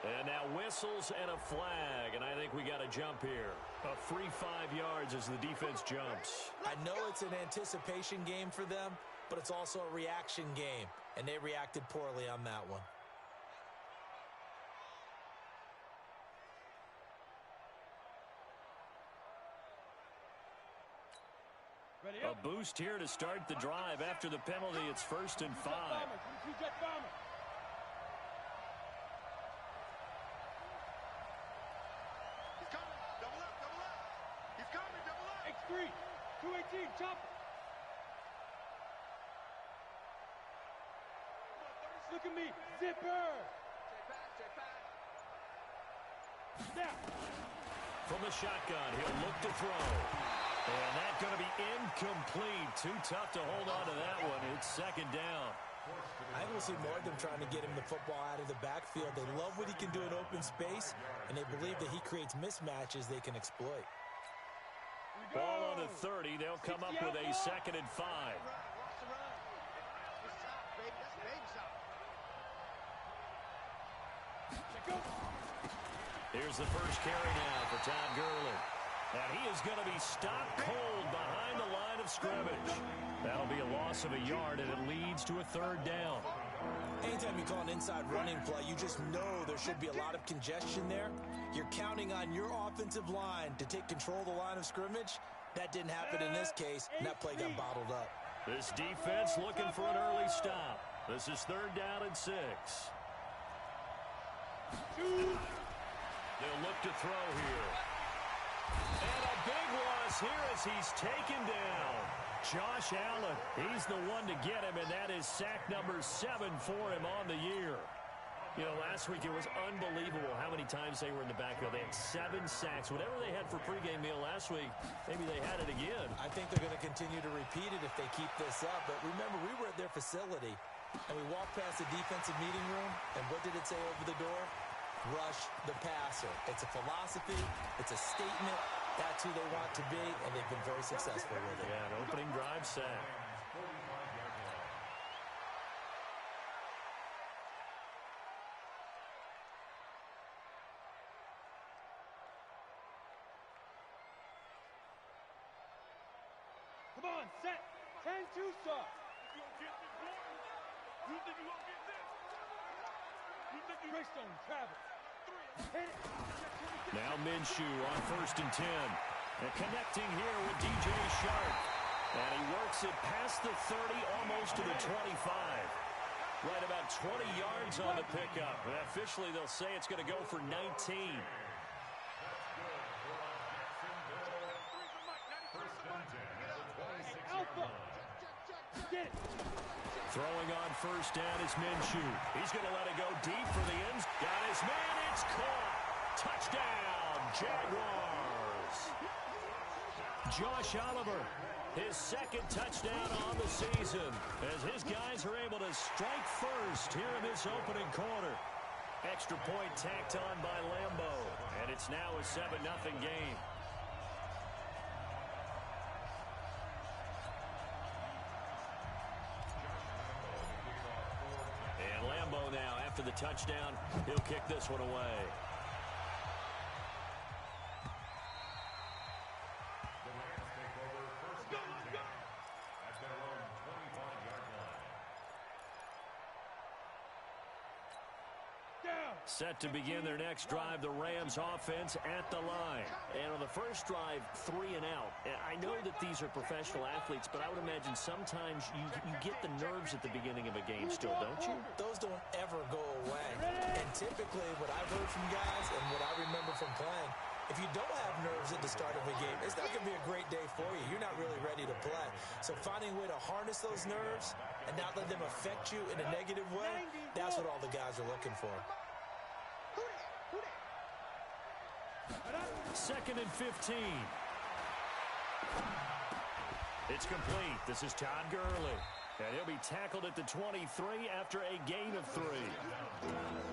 And now whistles and a flag, and I think we got a jump here. A free 5 yards as the defense jumps. I know it's an anticipation game for them, but it's also a reaction game, and they reacted poorly on that one. A boost here to start the drive. After the penalty, it's 1st and 5. X3, 218, chop. Look at me, zipper. Snap. From the shotgun, he'll look to throw. And that's going to be incomplete. Too tough to hold on to that one. It's 2nd down. I will see more of them trying to get him the football out of the backfield. They love what he can do in open space, and they believe that he creates mismatches they can exploit. Ball on the 30. They'll come up with a 2nd and 5. Here's the first carry now for Todd Gurley. And he is going to be stopped cold behind the line of scrimmage. That'll be a loss of a yard, and it leads to a 3rd down. Anytime you call an inside running play, you just know there should be a lot of congestion there. You're counting on your offensive line to take control of the line of scrimmage. That didn't happen in this case, and that play got bottled up. This defense looking for an early stop. This is 3rd down and 6. They'll look to throw here. And a big loss here as he's taken down. Josh Allen, he's the one to get him, and that is sack number 7 for him on the year. You know, last week it was unbelievable how many times they were in the backfield. They had 7 sacks. Whatever they had for pregame meal last week, maybe they had it again. I think they're going to continue to repeat it if they keep this up. But remember, we were at their facility, and we walked past the defensive meeting room, and what did it say over the door? Rush the passer. It's a philosophy. It's a statement. That's who they want to be, and they've been very successful with it. Yeah, an opening drive sack. Come on, set. 10-2, sir. You think you won't get this? You think you Greystone, Travis. Hit it. Now Minshew on 1st and 10. And connecting here with DJ Shark. And he works it past the 30, almost to the 25. Right about 20 yards on the pickup. And officially, they'll say it's going to go for 19. Throwing on 1st down is Minshew. He's going to let it go deep for the ends. Got his man. It's caught. Touchdown, Jaguars. Josh Oliver, his 2nd touchdown on the season, as his guys are able to strike first here in this opening quarter. Extra point tacked on by Lambo, and it's now a 7-0 game. And Lambo now, after the touchdown, he'll kick this one away. Set to begin their next drive, the Rams offense at the line. And on the first drive, 3 and out. I know that these are professional athletes, but I would imagine sometimes you get the nerves at the beginning of a game still, don't you? Those don't ever go away. And typically what I've heard from guys and what I remember from playing, if you don't have nerves at the start of a game, it's not going to be a great day for you. You're not really ready to play. So finding a way to harness those nerves and not let them affect you in a negative way, that's what all the guys are looking for. 2nd and 15. It's complete. This is Todd Gurley. And he'll be tackled at the 23 after a gain of 3.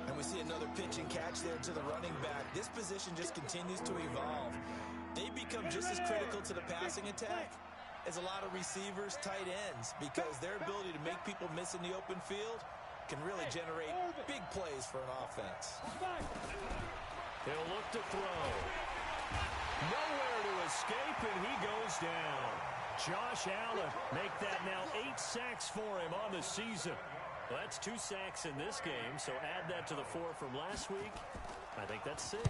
And we see another pitch and catch there to the running back. This position just continues to evolve. They become just as critical to the passing attack is a lot of receivers, tight ends, because their ability to make people miss in the open field can really generate big plays for an offense. He'll look to throw. Nowhere to escape, and he goes down. Josh Allen make that now 8 sacks for him on the season. Well, that's 2 sacks in this game, so add that to the 4 from last week. I think that's 6.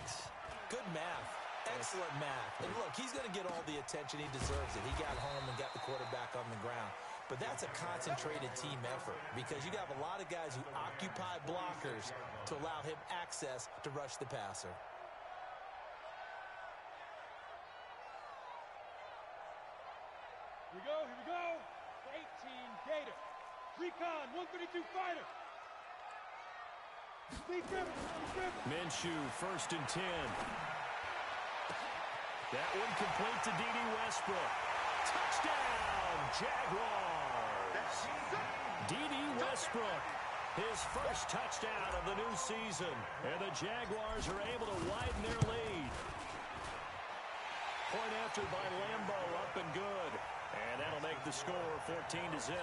Good math. Excellent math. And look, he's going to get all the attention he deserves it. He got home and got the quarterback on the ground. But that's a concentrated team effort because you got a lot of guys who occupy blockers to allow him access to rush the passer. Here we go, here we go. For 18, Gator. Recon, 132 fighter. Steve Griffin. Minshew, 1st and 10. That one complete to D.D. Westbrook. Touchdown, Jaguars. D.D. Westbrook, his first touchdown of the new season. And the Jaguars are able to widen their lead. Point after by Lambo, up and good. And that'll make the score 14-0.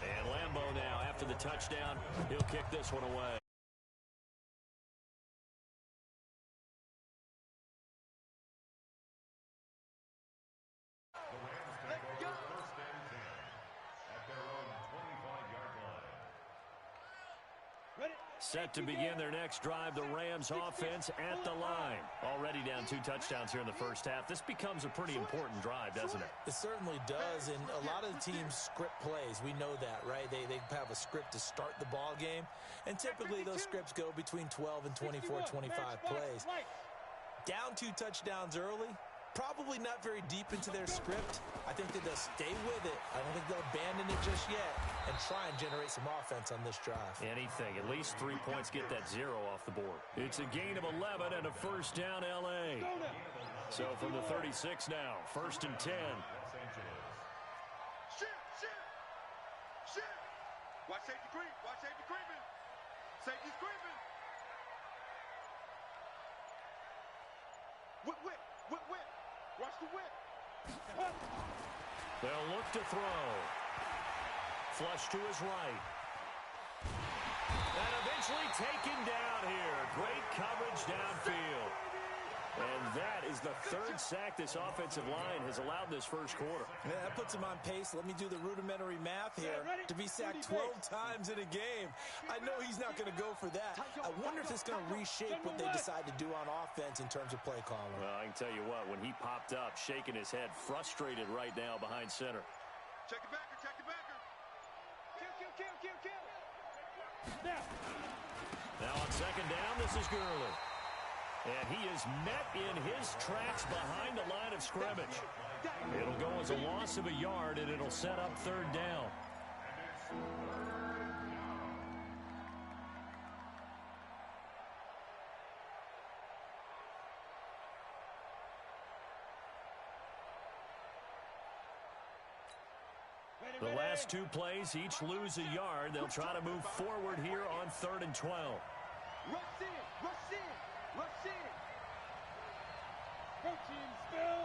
And Lambo now, after the touchdown, he'll kick this one away. Set to begin their next drive, the Rams offense at the line. Already down 2 touchdowns here in the first half. This becomes a pretty important drive, doesn't it? It certainly does, and a lot of the teams script plays. We know that, right? They have a script to start the ball game, and typically those scripts go between 12 and 24, 25 plays. Down 2 touchdowns early, probably not very deep into their script. I think that they'll stay with it. I don't think they'll abandon it just yet and try and generate some offense on this drive. Anything. At least 3 points, get that 0 off the board. It's a gain of 11 and a first down, L.A. So from the 36 now, 1st and 10. Watch safety creep. Watch safety creeping. Safety's creeping. Whip. Watch the whip. They'll look to throw. Flush to his right. And eventually taken down here. Great coverage downfield. And that is the 3rd sack this offensive line has allowed this first quarter. Yeah, that puts him on pace. Let me do the rudimentary math here. To be sacked 12 times in a game. I know he's not going to go for that. I wonder if it's going to reshape what they decide to do on offense in terms of play calling. Well, I can tell you what, when he popped up, shaking his head, frustrated right now behind center. Check the backer, check the backer. Kill. Now on 2nd down, this is Gurley. And he is met in his tracks behind the line of scrimmage. It'll go as a loss of a yard, and it'll set up 3rd down. The last 2 plays, each lose a yard. They'll try to move forward here on 3rd and 12. Rush in. Protein spill.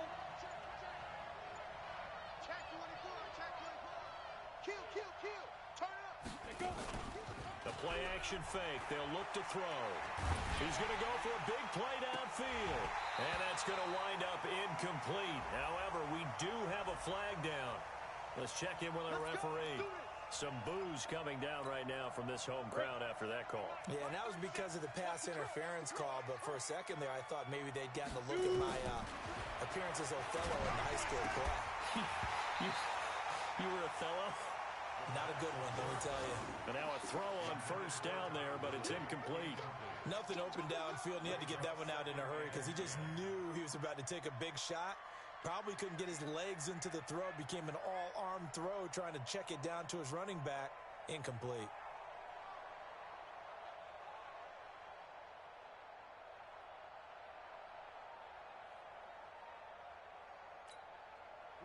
Check 24. Kill. Turn up. They go. The play action fake. They'll look to throw. He's going to go for a big play downfield. And that's going to wind up incomplete. However, we do have a flag down. Let's check in with our referee. Some boos coming down right now from this home crowd after that call. Yeah, and that was because of the pass interference call. But for a second there, I thought maybe they'd gotten a look at my appearance as Othello in the high school play. You were Othello? Not a good one, let me tell you. And now a throw on 1st down there, but it's incomplete. Nothing open downfield, and he had to get that one out in a hurry because he just knew he was about to take a big shot. Probably couldn't get his legs into the throw. Became an all-arm throw trying to check it down to his running back. Incomplete.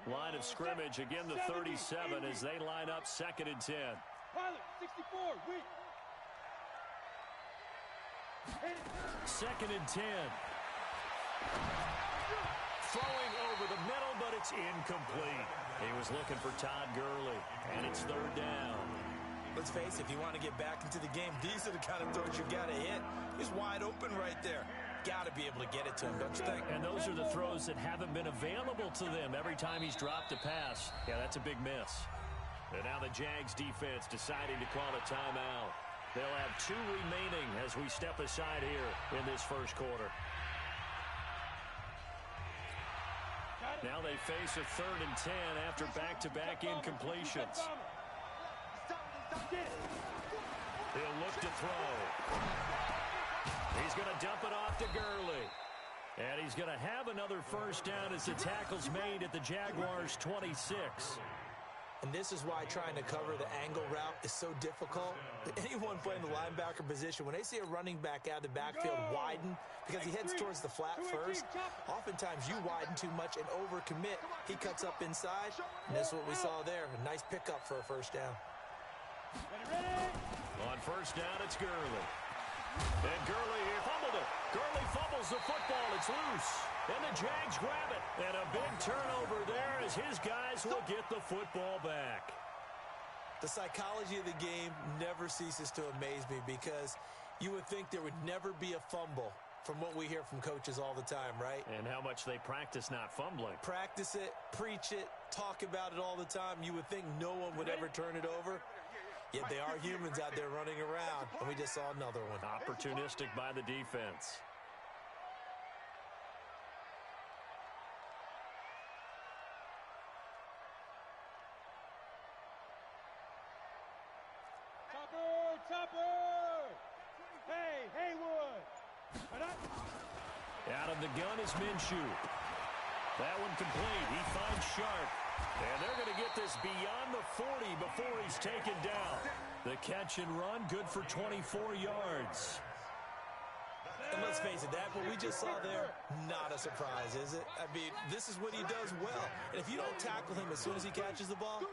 Line of scrimmage, again the 37 as they line up 2nd and 10. Pilot, 64, weak. 2nd and 10. Throwing over the middle, but it's incomplete. He was looking for Todd Gurley, and it's third down. Let's face it, if you want to get back into the game, these are the kind of throws you got to hit. He's wide open right there. Got to be able to get it to him, don't you think? And those are the throws that haven't been available to them every time he's dropped a pass. Yeah, that's a big miss. And now the Jags defense deciding to call a timeout. They'll have 2 remaining as we step aside here in this first quarter. Now they face a 3rd and 10 after back-to-back incompletions. He'll look to throw. He's going to dump it off to Gurley. And he's going to have another first down as the tackle's made at the Jaguars' 26. And this is why trying to cover the angle route is so difficult. Anyone playing the linebacker position, when they see a running back out of the backfield widen because he heads towards the flat first, oftentimes you widen too much and overcommit. He cuts up inside, and that's what we saw there. A nice pickup for a first down. On first down, it's Gurley. And Gurley, he fumbled it. Gurley fumbles the football. It's loose. And the Jags grab it. And a big turnover there as his guys will get the football back. The psychology of the game never ceases to amaze me because you would think there would never be a fumble from what we hear from coaches all the time, right? And how much they practice not fumbling. Practice it, preach it, talk about it all the time. You would think no one would ever turn it over. Yet they are humans out there running around, and we just saw another one. Opportunistic by the defense. Topper! Hey, Haywood! Out of the gun is Minshew. That one complete. He finds Sharp. And they're going to get this beyond the 40 before he's taken down. The catch and run, good for 24 yards. And let's face it, that what we just saw there, not a surprise, is it? I mean, this is what he does well. And if you don't tackle him as soon as he catches the ball,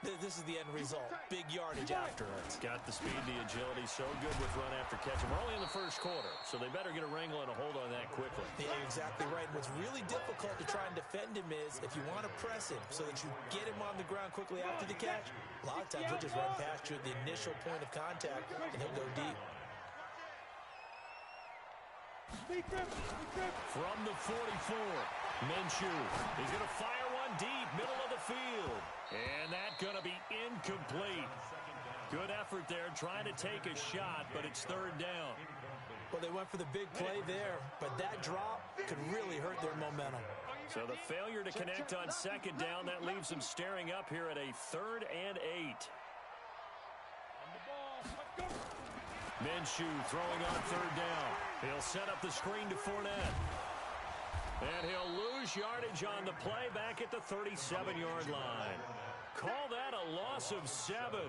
this is the end result. Big yardage after it. Got the speed, the agility, so good with run after catch. And we're only in the first quarter, so they better get a wrangle and a hold on that quickly. Yeah, you're exactly right. What's really difficult to try and defend him is if you want to press him so that you get him on the ground quickly after the catch, a lot of times he'll just run past you at the initial point of contact, and he'll go deep. From the 44, Minshew. He's going to fire one deep, middle of the field. And that's going to be incomplete. Good effort there, trying to take a shot, but it's third down. Well, they went for the big play there, but that drop could really hurt their momentum. So the failure to connect on second down, that leaves them staring up here at a 3rd and 8. Minshew throwing on third down. He'll set up the screen to Fournette. And he'll lose yardage on the play back at the 37-yard line. Call that a loss of 7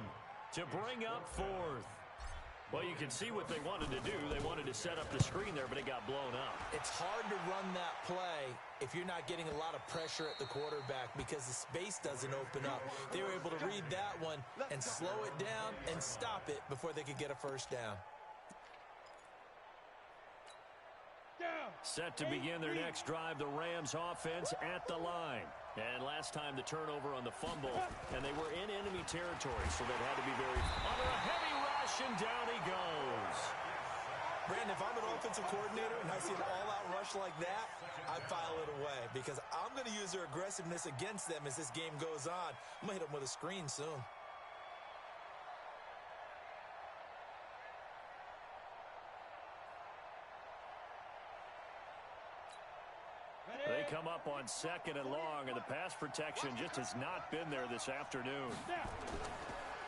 to bring up 4th. Well, you can see what they wanted to do. They wanted to set up the screen there, but it got blown up. It's hard to run that play if you're not getting a lot of pressure at the quarterback because the space doesn't open up. They were able to read that one and slow it down and stop it before they could get a first down. Set to begin their next drive, the Rams offense at the line. And last time the turnover on the fumble, and they were in enemy territory, so that had to be very under a heavy rush, and down he goes. Brandon, if I'm an offensive coordinator and I see an all-out rush like that, I file it away because I'm going to use their aggressiveness against them as this game goes on. I'm going to hit them with a screen soon. They come up on 2nd and long, and the pass protection just has not been there this afternoon.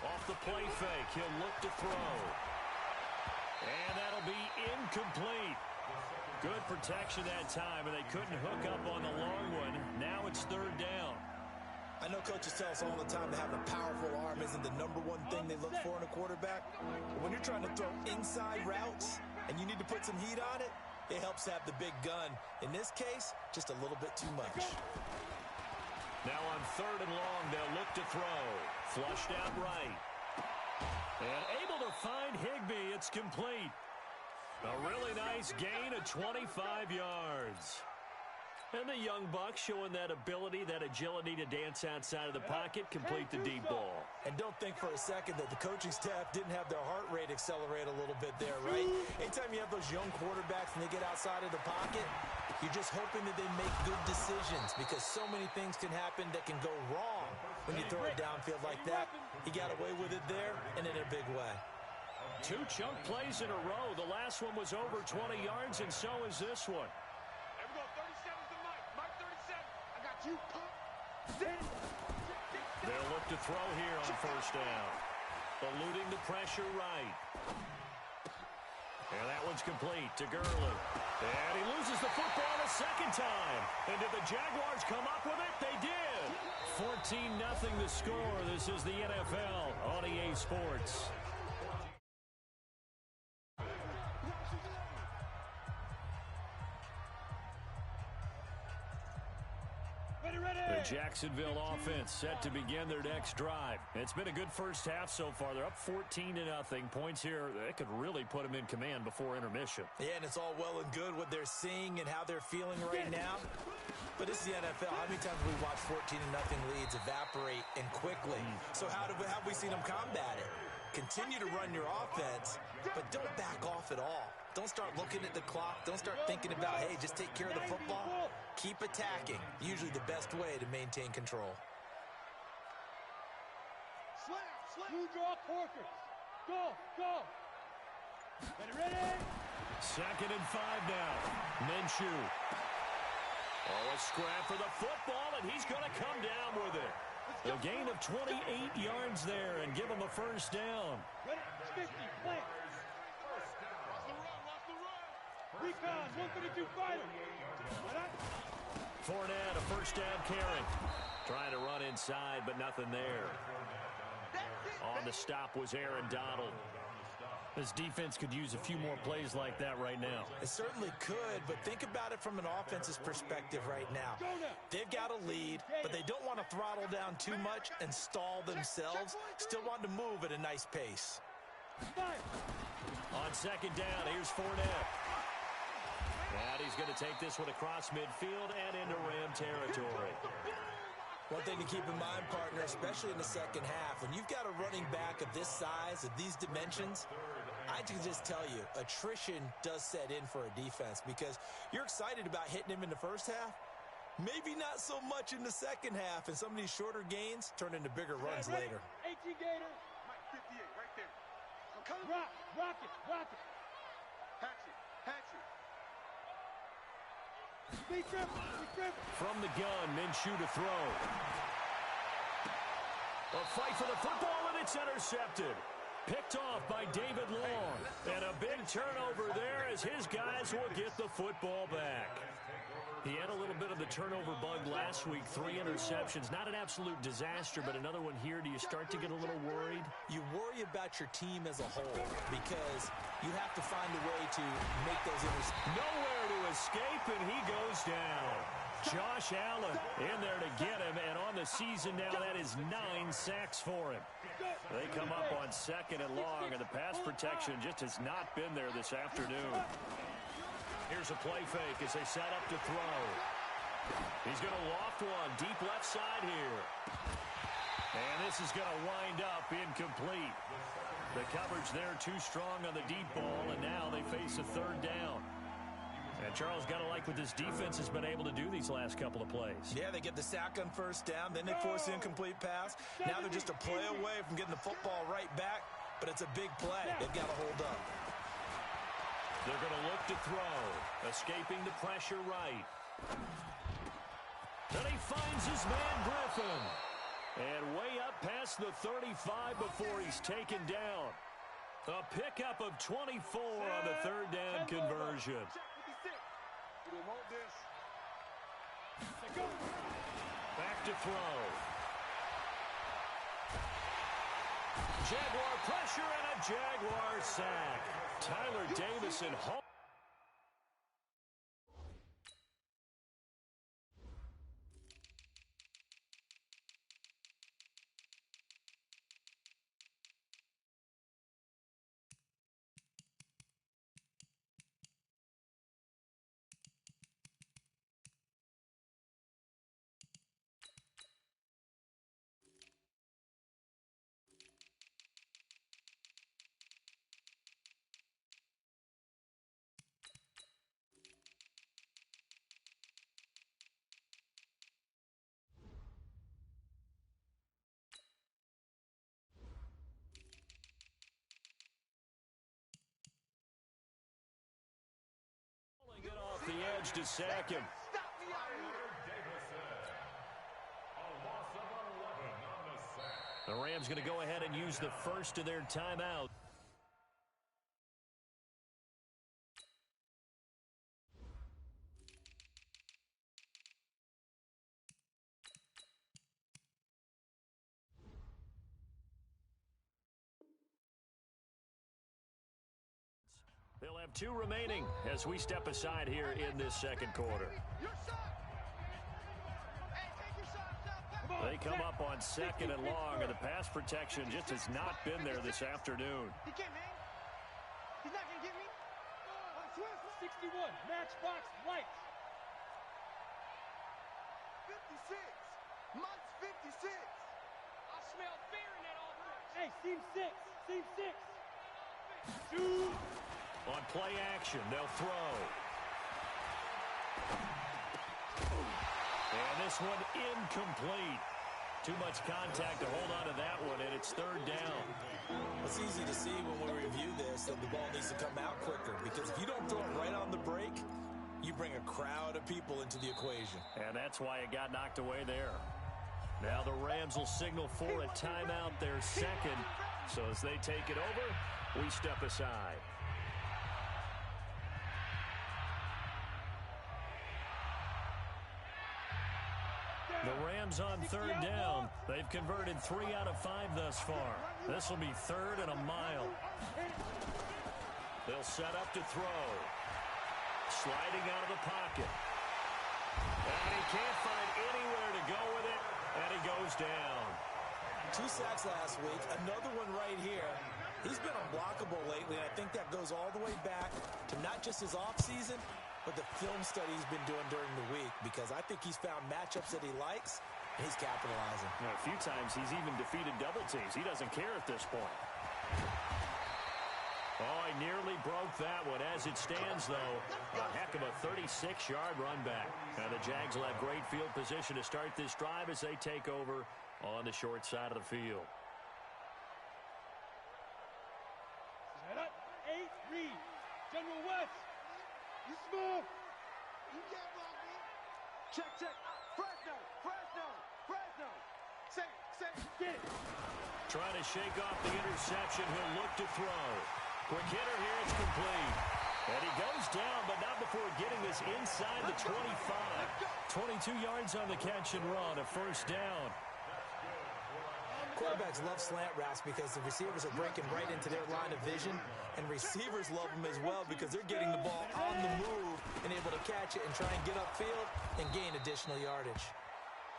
Off the play fake, he'll look to throw. And that'll be incomplete. Good protection that time, and they couldn't hook up on the long one. Now it's third down. I know coaches tell us all the time that having a powerful arm isn't the #1 thing they look for in a quarterback. But when you're trying to throw inside routes and you need to put some heat on it, it helps to have the big gun. In this case, just a little bit too much. Now on 3rd and long, they'll look to throw. Flushed out right. And able to find Higbee. It's complete. A really nice gain of 25 yards. And the young buck showing that ability, that agility to dance outside of the pocket, complete the deep ball. And don't think for a second that the coaching staff didn't have their heart rate accelerate a little bit there, right? Anytime you have those young quarterbacks and they get outside of the pocket, you're just hoping that they make good decisions because so many things can happen that can go wrong when you throw it downfield like that. He got away with it there and in a big way. 2 chunk plays in a row. The last one was over 20 yards, and so is this one. They'll look to throw here on first down. Eluding the pressure right. And that one's complete to Gurley. And he loses the football a second time. And did the Jaguars come up with it? They did. 14-0 the score. This is the NFL on EA Sports. The Jacksonville offense set to begin their next drive. It's been a good first half so far. They're up 14-0. Points here, that could really put them in command before intermission. Yeah, and it's all well and good what they're seeing and how they're feeling right now. But this is the NFL. How many times have we watched 14-0 leads evaporate and quickly? So how have we seen them combat it? Continue to run your offense, but don't back off at all. Don't start looking at the clock. Don't start thinking about, hey, just take care of the football. Keep attacking. Usually the best way to maintain control. Slap. You draw Corkers. Go. Ready? 2nd and 5 now. Minshew. Oh, a scrap for the football, and he's going to come down with it. A gain of 28 yards there and give him a first down. Ready? 50, plant. Recon, 132 fighter. Fournette, a first down carry. Trying to run inside, but nothing there. On the stop was Aaron Donald. This defense could use a few more plays like that right now. It certainly could, but think about it from an offense's perspective right now. They've got a lead, but they don't want to throttle down too much and stall themselves. Still want to move at a nice pace. On 2nd down, here's Fournette. And he's going to take this one across midfield and into Ram territory. One thing to keep in mind, partner, especially in the second half, when you've got a running back of this size, of these dimensions, I can just tell you, attrition does set in for a defense because you're excited about hitting him in the first half. Maybe not so much in the second half, and some of these shorter gains turn into bigger runs later. 18 Gator. Mike 58 right there. I'm coming. Rock it. Hatch it. From the gun, Minshew to throw. A fight for the football, and it's intercepted. Picked off by David Long. And a big turnover there as his guys will get the football back. He had a little bit of the turnover bug last week. 3 interceptions. Not an absolute disaster, but another one here. Do you start to get a little worried? You worry about your team as a whole because you have to find a way to make those interceptions. Nowhere to escape, and he goes down. Josh Allen in there to get him, and on the season now, that is 9 sacks for him. They come up on 2nd and long, and the pass protection just has not been there this afternoon. Here's a play fake as they set up to throw. He's going to loft one deep left side here. And this is going to wind up incomplete. The coverage there too strong on the deep ball, and now they face a 3rd down. And Charles, got to like what this defense has been able to do these last couple of plays. Yeah, they get the sack on first down, then they force the incomplete pass. Now they're just a play away from getting the football right back, but it's a big play. They've got to hold up. They're going to look to throw. Escaping the pressure right. Then he finds his man Griffin. And way up past the 35 before he's taken down. A pickup of 24 on the 3rd down conversion. Back to throw. Jaguar pressure and a Jaguar sack. Tyler Davison home. judge to sack him. Stop me out here. The Rams going to go ahead and use the first of their timeout. They'll have 2 remaining as we step aside here in this second quarter. Your shot. Hey, take your shot. They come up on second and long, and the pass protection just has not been there this afternoon. He can't hang. He's not going to get me. 61, matchbox lights. 56. Mike's 56. I smell fear in that offense. Hey, seam 6. Seam 6. Shoot. On play action, they'll throw. And this one incomplete. Too much contact to hold on to that one, and it's third down. It's easy to see when we review this that the ball needs to come out quicker, because if you don't throw it right on the break, you bring a crowd of people into the equation. And that's why it got knocked away there. Now the Rams will signal for a timeout, their second. So as they take it over, we step aside. The Rams on third down. They've converted 3 out of 5 thus far. This will be third and a mile. They'll set up to throw. Sliding out of the pocket. And he can't find anywhere to go with it, and he goes down. 2 sacks last week, another one right here. He's been unblockable lately, and I think that goes all the way back to not just his offseason, but the film study he's been doing during the week, because I think he's found matchups that he likes, and he's capitalizing. Now, a few times he's even defeated double teams. He doesn't care at this point. Oh, he nearly broke that one. As it stands, though, a heck of a 36-yard run back. Now, the Jags will have great field position to start this drive as they take over on the short side of the field. Set up. 8, read. General West. You small. You can't block me. Check, check. Fresno, Fresno, Fresno. Say, Get it. Trying to shake off the interception. He'll look to throw. Quick hitter here. It's complete. And he goes down, but not before getting this inside the 25. 22 yards on the catch and run. A first down. Quarterbacks love slant routes because the receivers are breaking right into their line of vision, and receivers love them as well because they're getting the ball on the move and able to catch it and try and get upfield and gain additional yardage.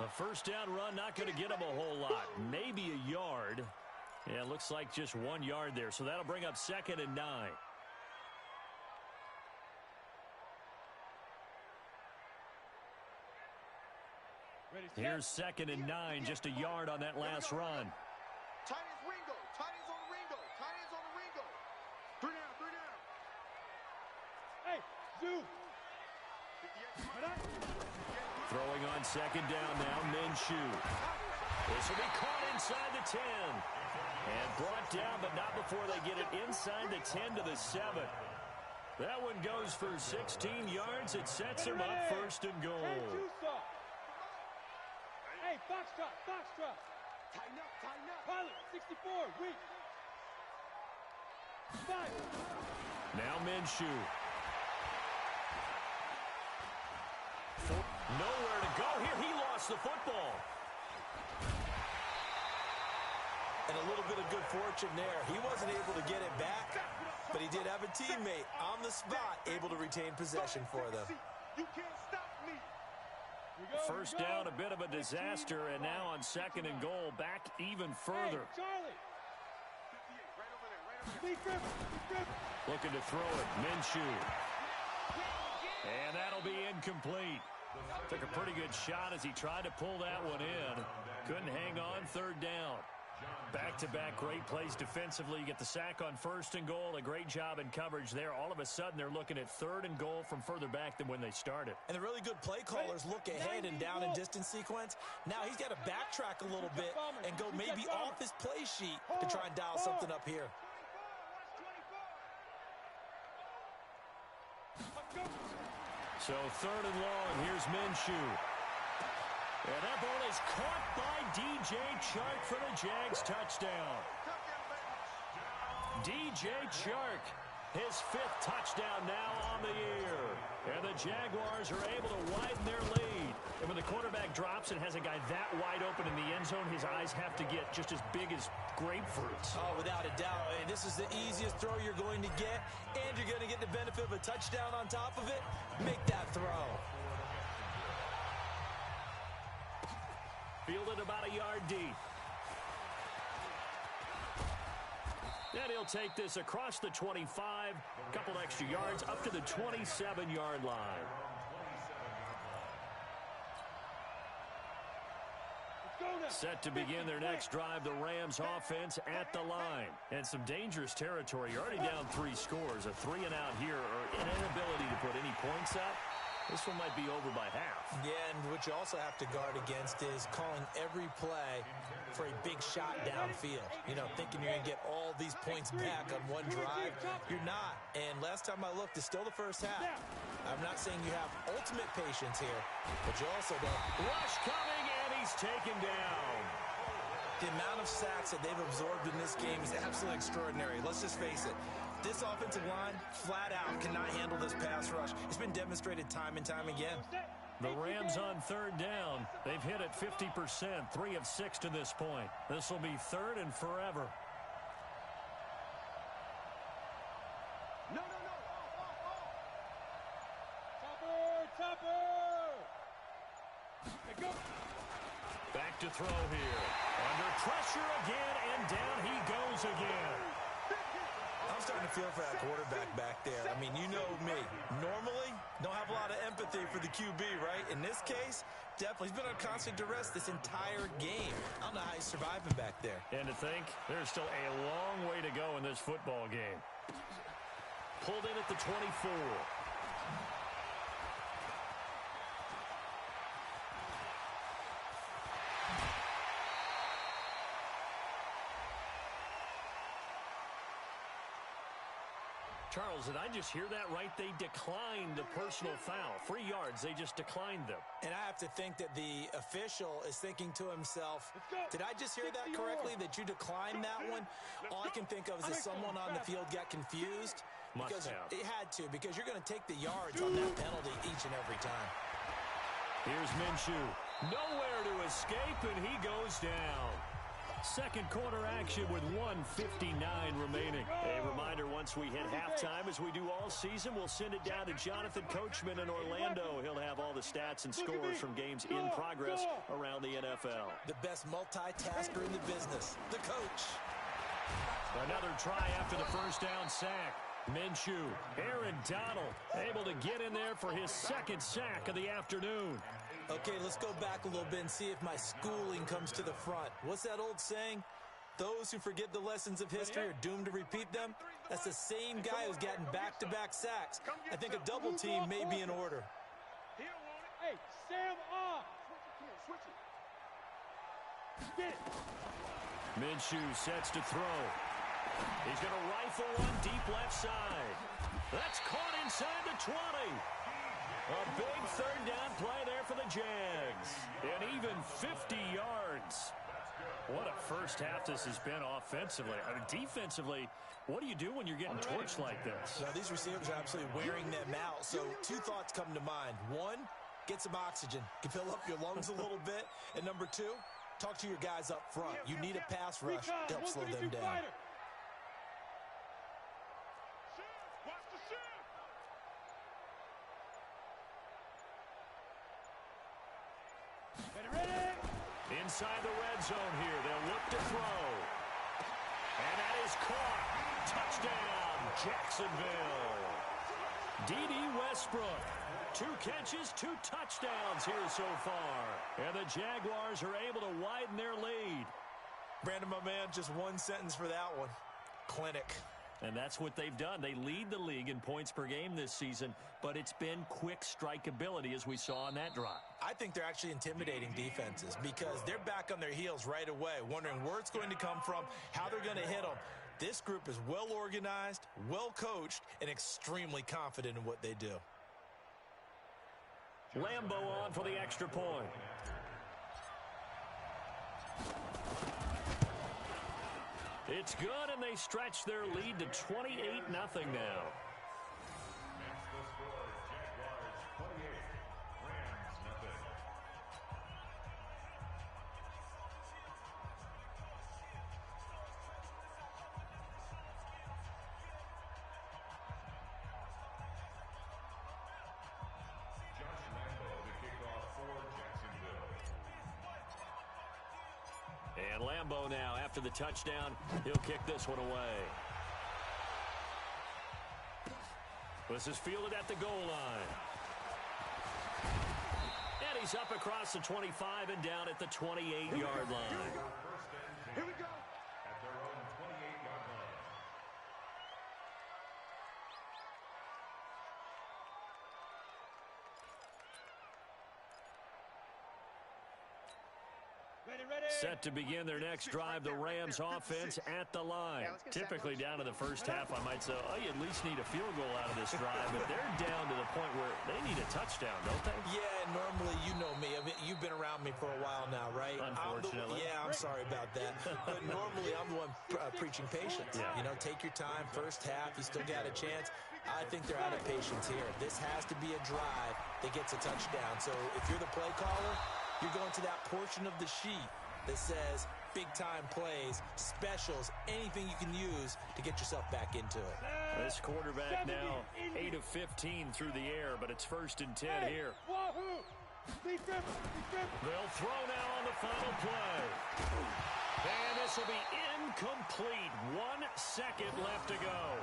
A first down run, not going to get him a whole lot. Maybe a yard. Yeah, it looks like just 1 yard there, so that'll bring up 2nd and 9. Here's 2nd and 9, just a yard on that last run. tight ends Ringo. Tight ends on the Ringo. Tight ends on the Ringo. 3 down, 3 down. Hey, Zoo. 58. Throwing on 2nd down now, Minshew. This will be caught inside the 10. And brought down, but not before they get it inside the 10 to the 7. That one goes for 16 yards. It sets him up 1st and goal. Hey, Tusa. Hey, Foxtrot, Foxtrot. Tighten up, tighten up. Pilot, 64, weak. 5. Now Minshew. Nowhere to go here. He lost the football. And a little bit of good fortune there. He wasn't able to get it back, but he did have a teammate on the spot able to retain possession for them. You can't stop me. First down, a bit of a disaster, and now on 2nd and goal, back even further. Hey, Charlie. 58, right over there, right over there. Speed grip. Looking to throw it, Minshew. And that'll be incomplete. Took a pretty good shot as he tried to pull that one in. Couldn't hang on, 3rd down. Back-to-back great plays defensively. You get the sack on 1st and goal. A great job in coverage there. All of a sudden, they're looking at 3rd and goal from further back than when they started. And the really good play callers look ahead and down and distance sequence. Now he's got to backtrack a little bit and go maybe off his play sheet to try and dial something up here. So 3rd and long, here's Minshew. And that ball is caught by DJ Chark for the Jags touchdown. DJ Chark, his 5th touchdown now on the year. And the Jaguars are able to widen their lead. And when the quarterback drops and has a guy that wide open in the end zone, his eyes have to get just as big as grapefruits. Oh, without a doubt. And this is the easiest throw you're going to get, and you're going to get the benefit of a touchdown on top of it. Make that throw. Fielded about a yard deep. And he'll take this across the 25, a couple extra yards up to the 27-yard line. Set to begin their next drive, the Rams offense at the line. And some dangerous territory. You're already down 3 scores. A 3-and-out here, or an inability to put any points up. This one might be over by half. Yeah, and what you also have to guard against is calling every play for a big shot downfield. You know, thinking you're going to get all these points back on one drive. You're not. And last time I looked, it's still the first half. I'm not saying you have ultimate patience here, but you also don't. Rush coming, and he's taken down. The amount of sacks that they've absorbed in this game is absolutely extraordinary. Let's just face it. This offensive line, flat out, cannot handle this pass rush. It's been demonstrated time and time again. The Rams on 3rd down. They've hit it 50%, 3 of 6 to this point. This will be 3rd and forever. No. Topper. Hey, go. Back to throw here. Under pressure again, and down he goes again. I'm starting to feel for that quarterback back there. I mean, you know me. Normally, don't have a lot of empathy for the QB, right? In this case, definitely. He's been on constant duress this entire game. I don't know how he's surviving back there. And to think, there's still a long way to go in this football game. Pulled in at the 24. Charles, did I just hear that right? They declined the personal foul. 3 yards, they just declined them. And I have to think that the official is thinking to himself, did I just hear that correctly, that you declined that one? All I can think of is that someone on the field got confused. Must have. It had to, because you're going to take the yards on that penalty each and every time. Here's Minshew. Nowhere to escape, and he goes down. Second quarter action with 1:59 remaining. A reminder, once we hit halftime, as we do all season, we'll send it down to Jonathan Coachman in Orlando. He'll have all the stats and scores from games in progress around the NFL. The best multitasker in the business, the coach. Another try after the first down sack. Minshew, Aaron Donald, able to get in there for his 2nd sack of the afternoon. Okay, let's go back a little bit and see if my schooling comes to the front. What's that old saying? Those who forget the lessons of history are doomed to repeat them. That's the same guy who's gotten back-to-back sacks. I think a double team may be in order. Hey, Sam off. Switch it. Get it. Minshew sets to throw. He's going to rifle one deep left side. That's caught inside the 20. A big 3rd down play there for the Jags. And even 50 yards. What a first half this has been offensively. I mean, defensively, what do you do when you're getting torched like this? Now, these receivers are absolutely wearing them out. So 2 thoughts come to mind. 1, get some oxygen. You can fill up your lungs a little bit. And number 2, talk to your guys up front. You need a pass rush to help slow them down. Inside the red zone here. They'll look to throw. And that is caught. Touchdown, Jacksonville. D.D. Westbrook. 2 catches, 2 touchdowns here so far. And the Jaguars are able to widen their lead. Brandon, my man, just 1 sentence for that one. Clinic. And that's what they've done. They lead the league in points per game this season, but it's been quick strike ability as we saw on that drive. I think they're actually intimidating defenses because they're back on their heels right away, wondering where it's going to come from, how they're going to hit them. This group is well organized, well coached, and extremely confident in what they do. Lambeau on for the extra point. It's good, and they stretch their lead to 28-0 now. And Lambeau now, after the touchdown, he'll kick this one away. This is fielded at the goal line. And he's up across the 25 and down at the 28-yard line. Here we go. At their own 28-yard line. Set to begin their next drive, the Rams offense at the line. Typically down to the first half, I might say, oh, you at least need a field goal out of this drive, but they're down to the point where they need a touchdown, don't they? Yeah, normally, you know me. I mean, you've been around me for a while now, right? Unfortunately. I'm sorry about that. But normally, I'm the one preaching patience. Yeah. You know, take your time. First half, you still got a chance. I think they're out of patience here. This has to be a drive that gets a touchdown. So if you're the play caller, you're going to that portion of the sheet that says big-time plays, specials, anything you can use to get yourself back into it. This quarterback now 8 of 15 through the air, but it's 1st and 10 here. They'll throw now on the final play. And this will be incomplete. 1 second left to go.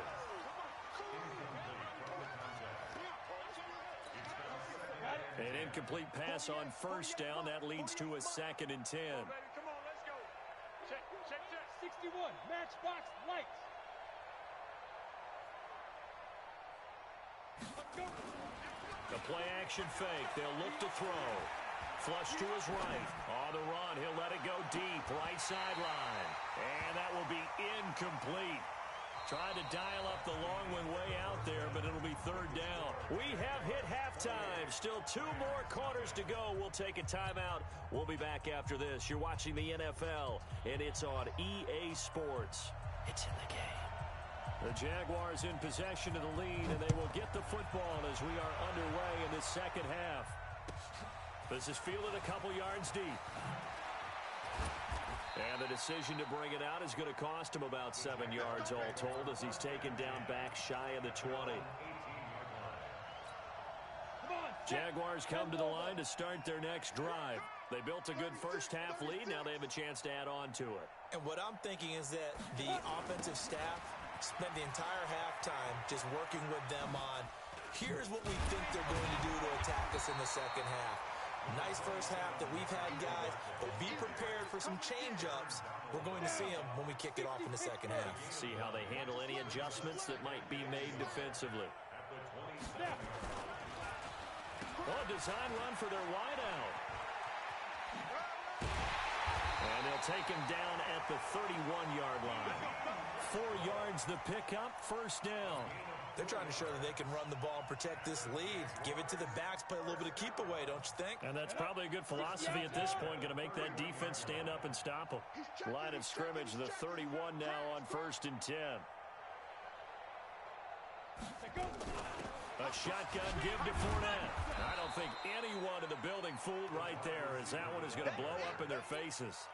An incomplete pass on 1st down. That leads to a 2nd and 10. Come on, let's go. Check, check, check. 61, matchbox lights. Let's go. The play-action fake. They'll look to throw. Flush to his right. On the run, he'll let it go deep. Right sideline. And that will be incomplete. Trying to dial up the long one way out there, but it'll be 3rd down. We have hit halftime. Still 2 more quarters to go. We'll take a timeout. We'll be back after this. You're watching the NFL, and it's on EA Sports. It's in the game. The Jaguars in possession of the lead, and they will get the football as we are underway in the second half. This is fielded a couple yards deep. And the decision to bring it out is going to cost him about 7 yards all told as he's taken down back shy of the 20. Jaguars come to the line to start their next drive. They built a good first half lead. Now they have a chance to add on to it. And what I'm thinking is that the offensive staff spent the entire halftime just working with them on, here's what we think they're going to do to attack us in the second half. Nice first half that we've had, guys, but be prepared for some change-ups. We're going to see them when we kick it off in the second half. See how they handle any adjustments that might be made defensively. Oh, design run for their wideout. And they'll take him down at the 31-yard line. 4 yards the pickup, 1st down. They're trying to show that they can run the ball and protect this lead. Give it to the backs, play a little bit of keep away, don't you think? And that's probably a good philosophy at this point. Going to make that defense stand up and stop them. Line of scrimmage, the 31 now on 1st and 10. A shotgun give to Fournette. I don't think anyone in the building fooled right there, as that one is going to blow up in their faces.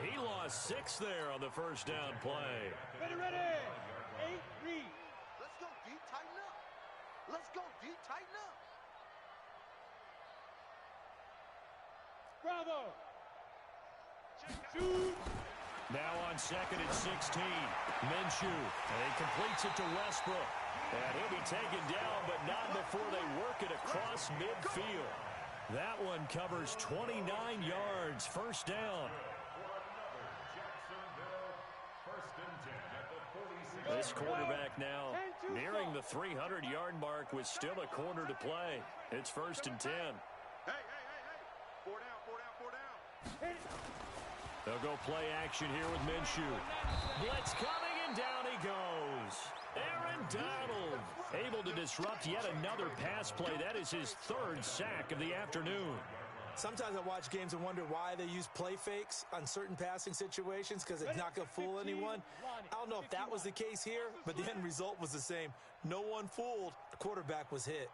He lost 6 there on the 1st down play. Ready, ready. 8, read. Let's go deep, tighten up. Let's go deep, tighten up. Bravo. Shoot. Now on 2nd and 16. Minshew. And he completes it to Westbrook. And he'll be taken down, but not before they work it across midfield. That one covers 29 yards. 1st down. This quarterback now nearing the 300-yard mark with still a quarter to play. It's 1st and 10. Hey. 4 down. They'll go play action here with Minshew. Blitz coming And down he goes. Aaron Donald able to disrupt yet another pass play. That is his third sack of the afternoon. Sometimes I watch games and wonder why they use play fakes on certain passing situations because it's not going to fool anyone. I don't know if that was the case here, but the end result was the same. No one fooled. The quarterback was hit.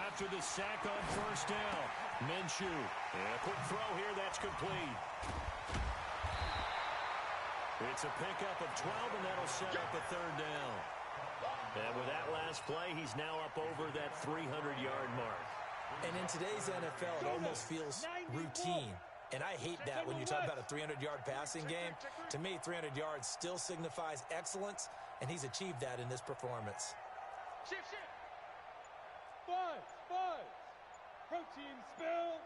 After the sack on first down, Minshew. And a quick throw here, that's complete. It's a pickup of 12, and that'll set up a third down. And with that last play, he's now up over that 300-yard mark. And in today's NFL, it almost feels routine. And I hate that when you talk about a 300-yard passing game. To me, 300 yards still signifies excellence, and he's achieved that in this performance. Shift. Five. Protein spill.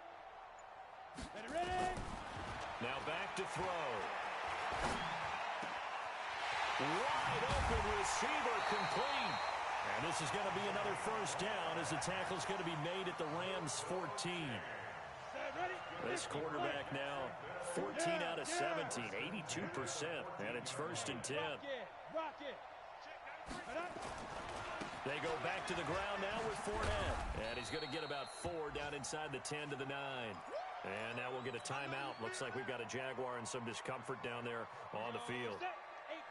Ready? Now back to throw. Wide open receiver complete. And this is going to be another first down as the tackle's going to be made at the Rams 14. This quarterback now 14 out of 17, 82%. And it's 1st and 10. Rock it. They go back to the ground now with Fournette. And he's going to get about 4 down inside the 10 to the 9. And now we'll get a timeout. Looks like we've got a Jaguar in some discomfort down there on the field.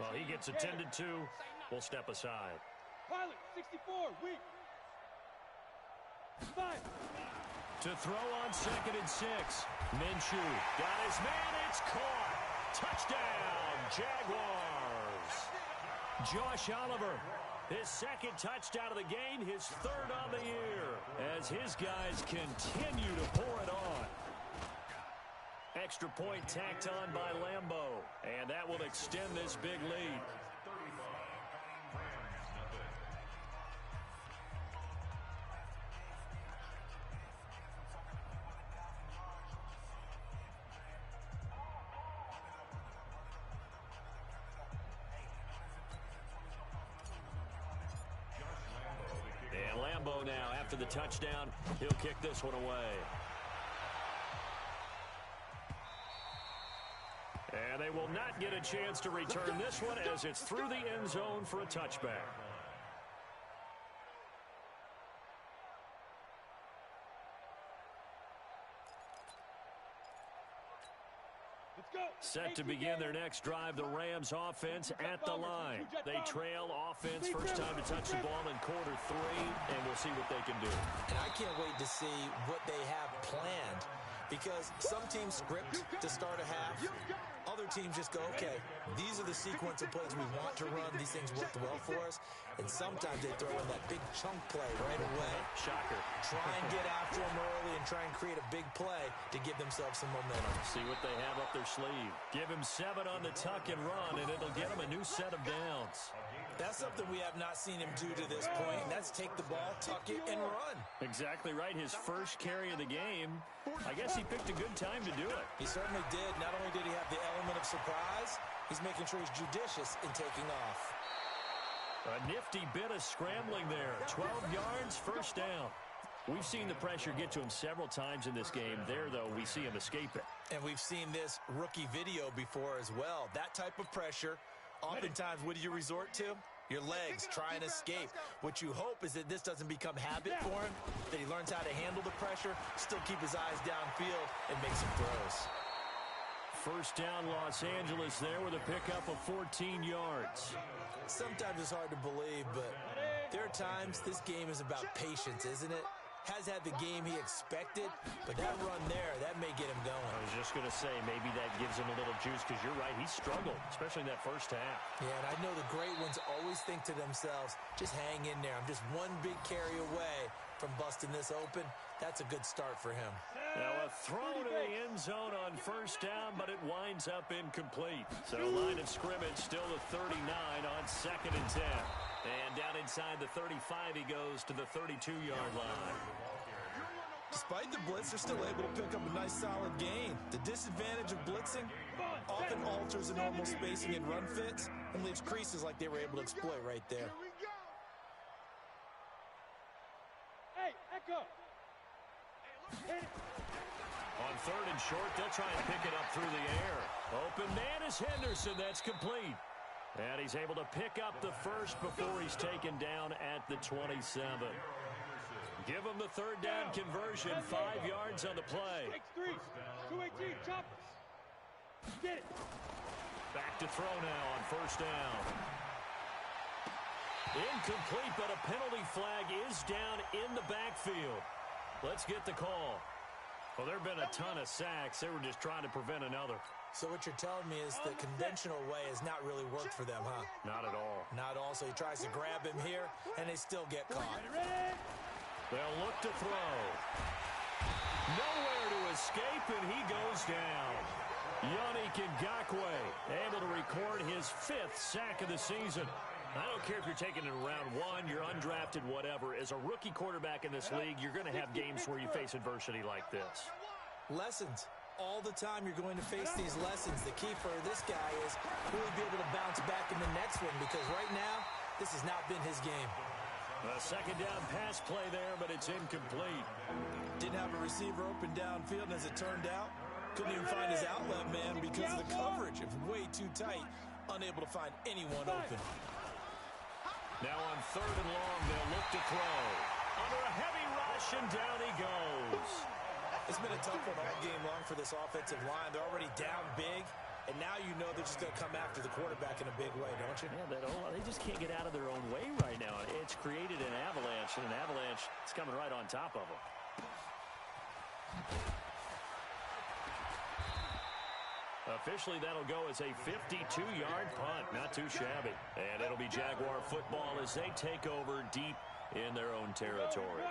Well, he gets attended to. We'll step aside. Pilot 64, weak. 5. To throw on 2nd and 6. Minshew got his man. It's caught. Touchdown, Jaguars. Josh Oliver. His 2nd touchdown of the game, his 3rd on the year, as his guys continue to pour it on. Extra point tacked on by Lambeau, and that will extend this big lead. Now, after the touchdown, he'll kick this one away. And they will not get a chance to return this one as it's through the end zone for a touchback. Set to begin their next drive, the Rams offense at the line. They trail offense, first time to touch the ball in quarter 3, and we'll see what they can do. And I can't wait to see what they have planned, because some teams script to start a half. Other teams just go, okay, these are the sequence of plays we want to run. These things worked well for us. And sometimes they throw in that big chunk play right away. Shocker. Try and get after them early and try and create a big play to give themselves some momentum. See what they have up their sleeve. Give him 7 on the tuck and run, and it'll get him a new set of downs. That's something we have not seen him do to this point, and that's take the ball, tuck it, and run. Exactly right. His first carry of the game. I guess he picked a good time to do it. He certainly did. Not only did he have the element of surprise, he's making sure he's judicious in taking off. A nifty bit of scrambling there. 12 yards, first down. We've seen the pressure get to him several times in this game. There, though, we see him escape it. And we've seen this rookie video before as well. That type of pressure, oftentimes, what do you resort to? Your legs, try and escape. What you hope is that this doesn't become habit for him, that he learns how to handle the pressure, still keep his eyes downfield, and make some throws. First down, Los Angeles there with a pickup of 14 yards. Sometimes it's hard to believe, but there are times this game is about patience, isn't it? Has had the game he expected, but that run there, that may get him going. I was just going to say, maybe that gives him a little juice, because you're right, he struggled, especially in that first half. Yeah, and I know the great ones always think to themselves, just hang in there. I'm just one big carry away from busting this open. That's a good start for him. Now a throw to the end zone on first down, but it winds up incomplete. So line of scrimmage still the 39 on 2nd and 10. And down inside the 35, he goes to the 32-yard line. Despite the blitz, they're still able to pick up a nice solid gain. The disadvantage of blitzing often alters the normal spacing and run fits and leaves creases like they were able to exploit right there. Hey, Echo. On third and short, they'll try and pick it up through the air. Open man is Henderson. That's complete. And he's able to pick up the first before he's taken down at the 27. Give him the third down conversion. 5 yards on the play. X3, 218, choppers. Get it. Back to throw now on first down. Incomplete, but a penalty flag is down in the backfield. Let's get the call. Well, there have been a ton of sacks. They were just trying to prevent another. So what you're telling me is the conventional way has not really worked for them, huh? Not at all. Not all. So he tries to grab him here, and they still get caught. They'll look to throw. Nowhere to escape, and he goes down. Yannick Ngakoue able to record his 5th sack of the season. I don't care if you're taking it in round 1, you're undrafted, whatever. As a rookie quarterback in this league, you're going to have games where you face adversity like this. Lessons. All the time you're going to face these lessons. The key for this guy is really be able to bounce back in the next one, because right now, this has not been his game. A second down pass play there, but it's incomplete. Didn't have a receiver open downfield, and as it turned out, couldn't even find his outlet man because of the coverage. It was way too tight, unable to find anyone open. Now on third and long, they'll look to throw. Under a heavy rush, and down he goes. It's been a tough one all game long for this offensive line. They're already down big, and now you know they're just going to come after the quarterback in a big way, don't you? Yeah, they just can't get out of their own way right now. It's created an avalanche, and an avalanche is coming right on top of them. Officially, that'll go as a 52-yard punt. Not too shabby. And it'll be Jaguar football as they take over deep in their own territory.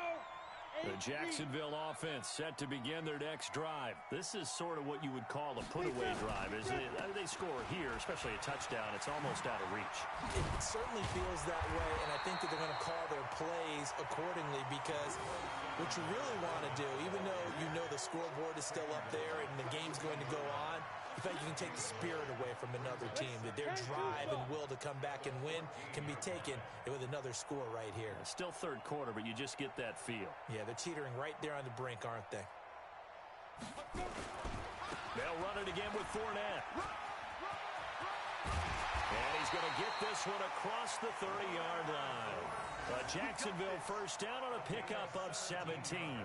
The Jacksonville offense set to begin their next drive. This is sort of what you would call a put-away drive, isn't it? They score here, especially a touchdown. It's almost out of reach. It certainly feels that way, and I think that they're going to call their plays accordingly, because what you really want to do, even though you know the scoreboard is still up there and the game's going to go on, in fact, you can take the spirit away from another team, that their drive and will to come back and win can be taken with another score right here. It's still third quarter, but you just get that feel. Yeah, they're teetering right there on the brink, aren't they? They'll run it again with Fournette. And he's going to get this one across the 30-yard line. A Jacksonville first down on a pickup of 17.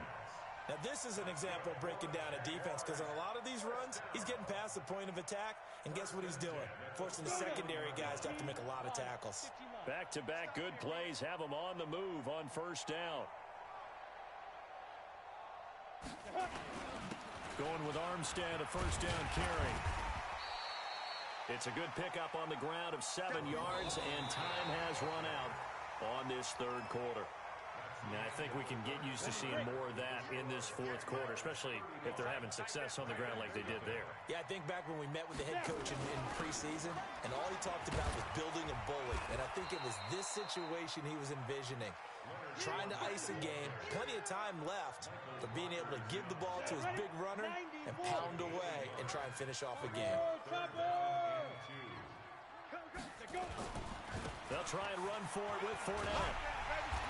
Now, this is an example of breaking down a defense, because on a lot of these runs, he's getting past the point of attack, and guess what he's doing? Forcing the secondary guys to have to make a lot of tackles. Back-to-back good plays have him on the move on first down. Going with Armstead, a first down carry. It's a good pickup on the ground of 7 yards, and time has run out on this third quarter. Now, I think we can get used to seeing more of that in this fourth quarter, especially if they're having success on the ground like they did there. Yeah, I think back when we met with the head coach in preseason, and all he talked about was building a bully. And I think it was this situation he was envisioning. Trying to ice a game, plenty of time left, but being able to give the ball to his big runner and pound away and try and finish off a game. They'll try and run for it with Fournette.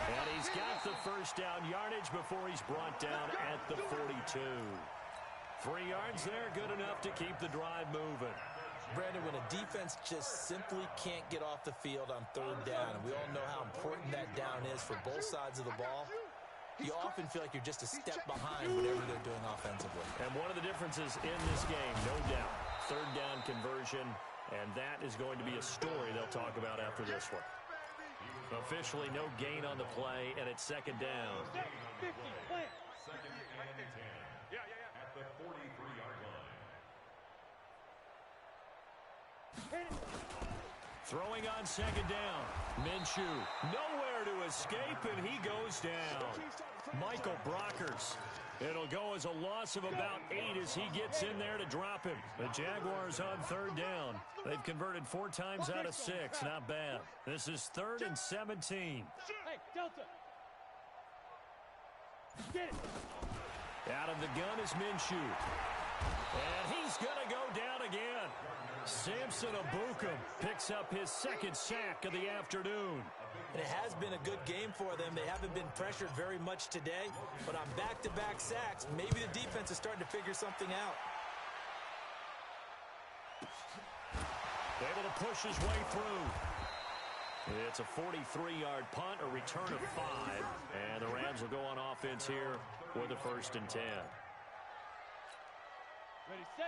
And he's got the first down yardage before he's brought down at the 42. 3 yards there, good enough to keep the drive moving. Brandon, when a defense just simply can't get off the field on third down, and we all know how important that down is for both sides of the ball, you often feel like you're just a step behind whatever they're doing offensively. And one of the differences in this game, no doubt, third down conversion, and that is going to be a story they'll talk about after this one. Officially no gain on the play, and it's second down. Second and 10. At the 43-yard line. Throwing on second down. Minshew nowhere to escape, and he goes down. Michael Brockers. It'll go as a loss of about 8 as he gets in there to drop him. The Jaguars on third down. They've converted 4 times out of 6. Not bad. This is 3rd and 17. Hey, Delta. Get it. Out of the gun is Minshew. And he's going to go down again. Samson Ebukam picks up his 2nd sack of the afternoon. And it has been a good game for them. They haven't been pressured very much today, but on back-to-back sacks, maybe the defense is starting to figure something out. Able to push his way through. It's a 43-yard punt, a return of 5, and the Rams will go on offense here with a 1st and 10.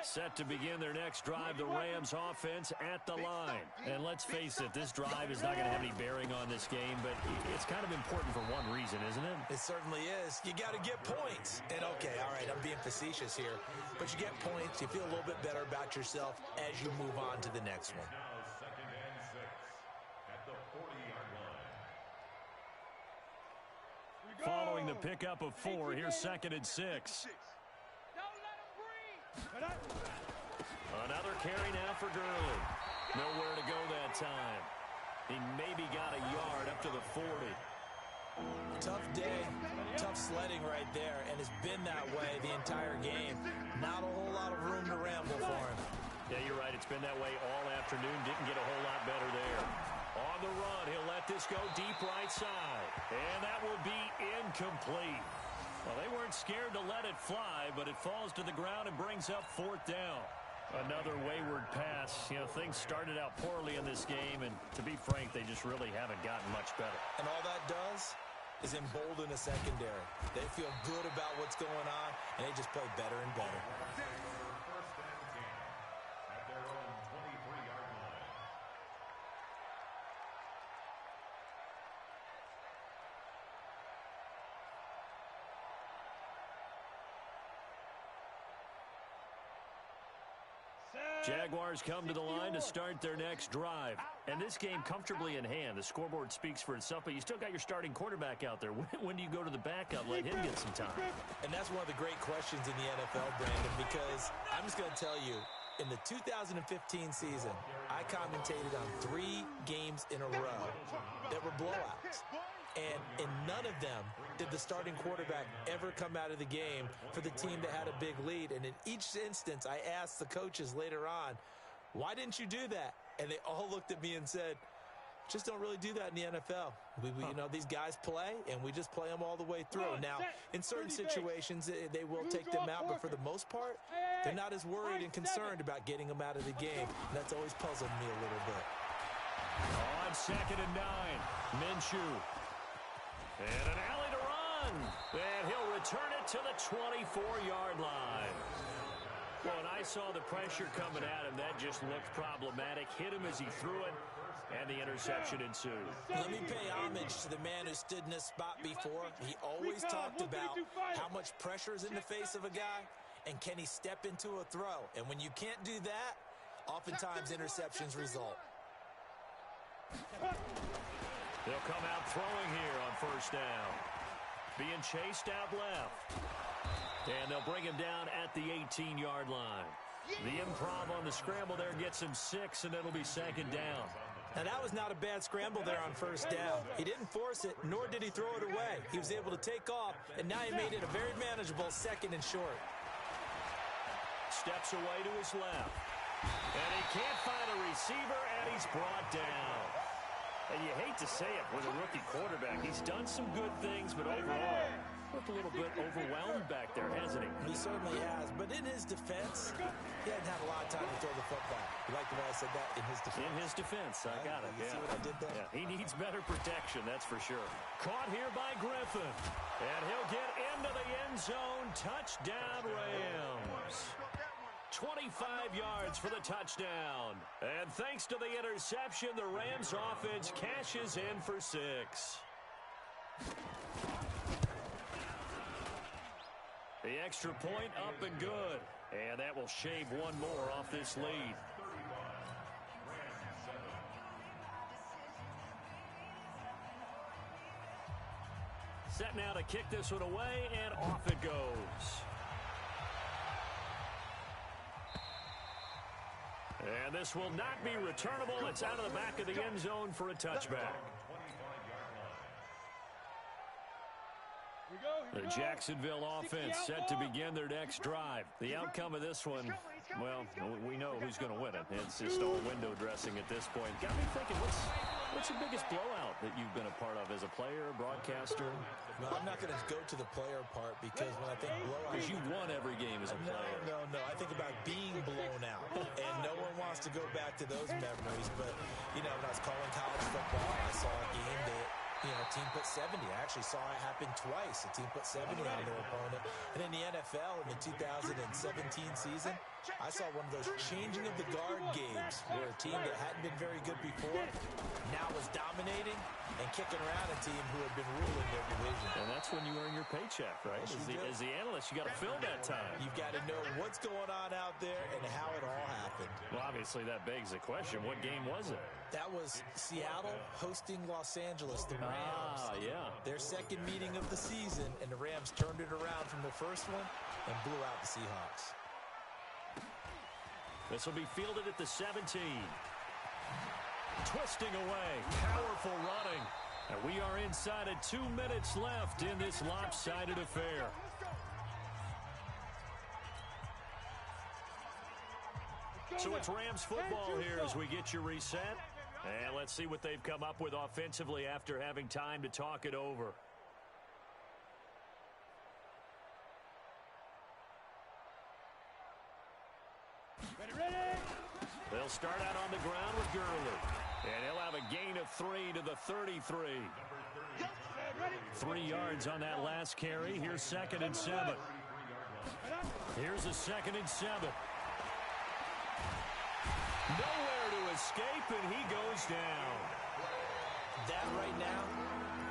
Set to begin their next drive, the Rams offense at the line. And let's face it, this drive is not going to have any bearing on this game, but it's kind of important for one reason, isn't it? It certainly is. You got to get points. And okay, all right, I'm being facetious here, but you get points, you feel a little bit better about yourself as you move on to the next one. Now 2nd and 6 at the 40-yard line. Following the pickup of 4, here's 2nd and 6. Another carry now for Gurley. Nowhere to go that time. He maybe got a yard up to the 40. Tough day, tough sledding right there, and it's been that way the entire game. Not a whole lot of room to ramble for him. Yeah, you're right. It's been that way all afternoon. Didn't get a whole lot better there. On the run, he'll let this go deep right side. And that will be incomplete. Well, they weren't scared to let it fly, but it falls to the ground and brings up 4th down. Another wayward pass. You know, things started out poorly in this game, and to be frank, they just really haven't gotten much better. And all that does is embolden a secondary. They feel good about what's going on, and they just play better and better. 1st and 10 at their own 23-yard line. Jaguars come to the line to start their next drive. And this game comfortably in hand. The scoreboard speaks for itself, but you still got your starting quarterback out there. When do you go to the backup? Let him get some time. And that's one of the great questions in the NFL, Brandon, because I'm just going to tell you, in the 2015 season, I commentated on 3 games in a row that were blowouts. And in none of them did the starting quarterback ever come out of the game for the team that had a big lead. And in each instance, I asked the coaches later on, why didn't you do that? And they all looked at me and said, just don't really do that in the NFL. You know, these guys play, and we just play them all the way through. Now, in certain situations, they will take them out, but for the most part, they're not as worried and concerned about getting them out of the game. And that's always puzzled me a little bit. On 2nd and 9, Minshew. And an alley to run. And he'll return it to the 24-yard line. Well, when I saw the pressure coming at him, that just looked problematic. Hit him as he threw it, and the interception ensued. Let me pay homage to the man who stood in this spot before. He always talked about how much pressure is in the face of a guy, and can he step into a throw. And when you can't do that, oftentimes interceptions result. They'll come out throwing here on 1st down. Being chased out left. And they'll bring him down at the 18-yard line. The improv on the scramble there gets him 6, and it'll be 2nd down. Now, that was not a bad scramble there on 1st down. He didn't force it, nor did he throw it away. He was able to take off, and now he made it a very manageable 2nd and short. Steps away to his left. And he can't find a receiver, and he's brought down. And you hate to say it with a rookie quarterback. He's done some good things, but overall, looked a little bit overwhelmed back there, hasn't he? He certainly has. But in his defense, he hadn't had a lot of time to throw the football. You like the way I said that? In his defense. In his defense. I got it. You see what I did there? Yeah, he needs better protection, that's for sure. Caught here by Griffin. And he'll get into the end zone. Touchdown, Rams. 25 yards for the touchdown. And thanks to the interception, the Rams offense cashes in for 6. The extra point up and good. And that will shave one more off this lead. Set now to kick this one away, and off it goes. And this will not be returnable. It's out of the back of the end zone for a touchback. The Jacksonville offense set to begin their next drive. The outcome of this one, well, we know who's going to win it. It's just all window dressing at this point. Got me thinking, what's What's your biggest blowout that you've been a part of as a player, broadcaster? Well, I'm not going to go to the player part because when I think blowout... Because you won every game as a player. No. I think about being blown out. And no one wants to go back to those memories. But, you know, when I was calling college football, I saw a game that, you know, a team put 70. I actually saw it happen twice. A team put 70 on their opponent. And in the NFL, in the 2017 season, I saw one of those changing of the guard games where a team that hadn't been very good before now was dominating and kicking around a team who had been ruling their division. And that's when you earn your paycheck, right? As the analyst, you got to fill that time. You've got to know what's going on out there and how it all happened. Well, obviously, that begs the question, what game was it? That was Seattle hosting Los Angeles, the Rams. Yeah. Their second meeting of the season, and the Rams turned it around from the first one and blew out the Seahawks. This will be fielded at the 17. Twisting away. Powerful running. And we are inside of 2 minutes left in this lopsided affair. So it's Rams football here as we get you reset. And let's see what they've come up with offensively after having time to talk it over. They'll start out on the ground with Gurley. And he'll have a gain of 3 to the 33. 3 yards on that last carry. Here's 2nd and 7. Here's a 2nd and 7. Nowhere to escape, and he goes down. That right now,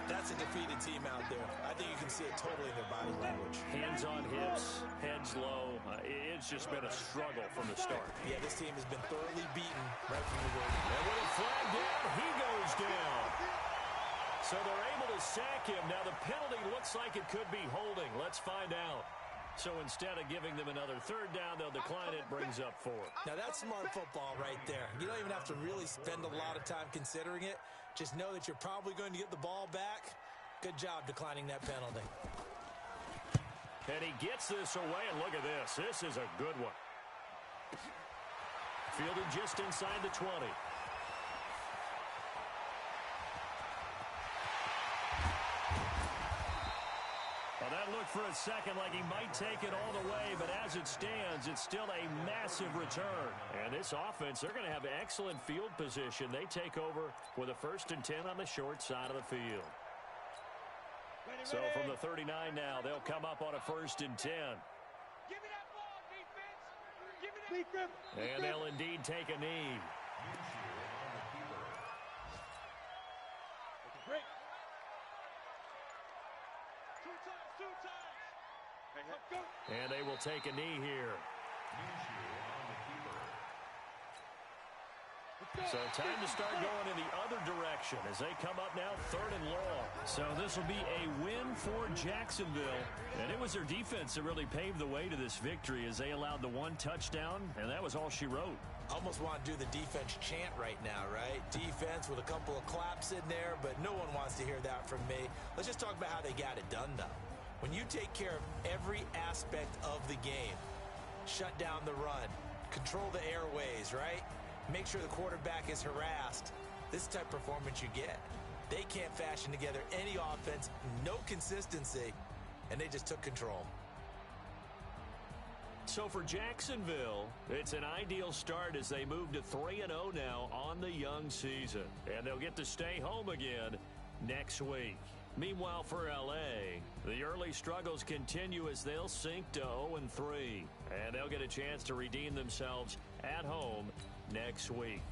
that's a defeated team out there. I think you can see it totally in their body language. Hands on hips, heads low. It's just been a struggle from the start. Yeah, this team has been thoroughly beaten right from the word. And with a flag down, he goes down. So they're able to sack him. Now the penalty looks like it could be holding. Let's find out. So instead of giving them another 3rd down, they'll decline it, brings up 4. Now that's smart football right there. You don't even have to really spend a lot of time considering it. Just know that you're probably going to get the ball back. Good job declining that penalty. And he gets this away, and look at this. This is a good one. Fielded just inside the 20. Well, that looked for a second like he might take it all the way, but as it stands, it's still a massive return. And this offense, they're going to have excellent field position. They take over with a 1st and 10 on the short side of the field. So from the 39 now, they'll come up on a 1st and 10. Give me that ball, defense. Give me that. And they'll indeed take a knee. Break. 2 times. And they will take a knee here. So time to start going in the other direction as they come up now 3rd and long. So this will be a win for Jacksonville. And it was their defense that really paved the way to this victory as they allowed the 1 touchdown, and that was all she wrote. Almost want to do the defense chant right now, right? Defense with a couple of claps in there, but no one wants to hear that from me. Let's just talk about how they got it done, though. When you take care of every aspect of the game, shut down the run, control the airways, right? Make sure the quarterback is harassed. This is the type of performance you get. They can't fashion together any offense, no consistency, and they just took control. So for Jacksonville, it's an ideal start as they move to 3-0 now on the young season. And they'll get to stay home again next week. Meanwhile, for L.A., the early struggles continue as they'll sink to 0-3. And they'll get a chance to redeem themselves at home next week.